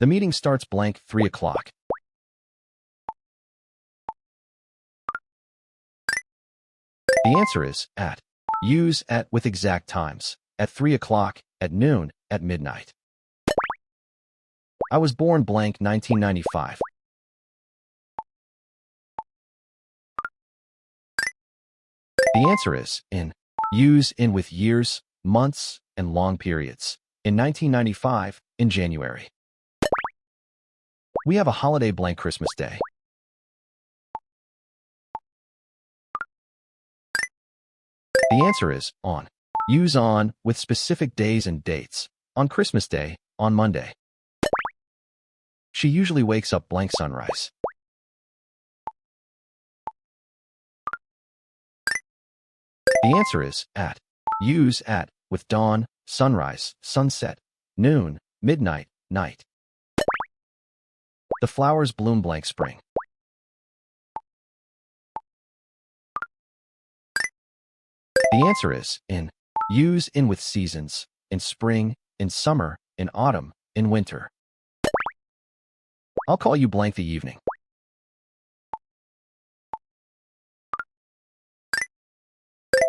The meeting starts blank 3 o'clock. The answer is at. Use at with exact times. At 3 o'clock, at noon, at midnight. I was born blank 1995. The answer is in. Use in with years, months, and long periods. In 1995, in January. We have a holiday blank Christmas Day. The answer is on. Use on with specific days and dates. On Christmas Day, on Monday. She usually wakes up blank sunrise. The answer is at. Use at with dawn, sunrise, sunset, noon, midnight, night. The flowers bloom blank spring. The answer is in. Use in with seasons. In spring, in summer, in autumn, in winter. I'll call you blank the evening.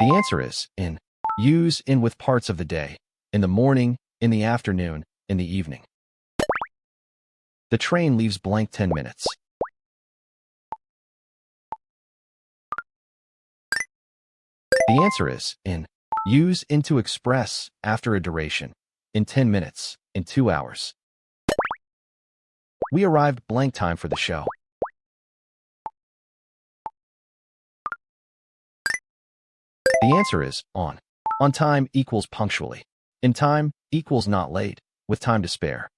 The answer is in. Use in with parts of the day. In the morning, in the afternoon, in the evening. The train leaves blank 10 minutes. The answer is in. Use in to express after a duration. In 10 minutes, in 2 hours. We arrived blank time for the show. The answer is on. On time equals punctually. In time equals not late, with time to spare.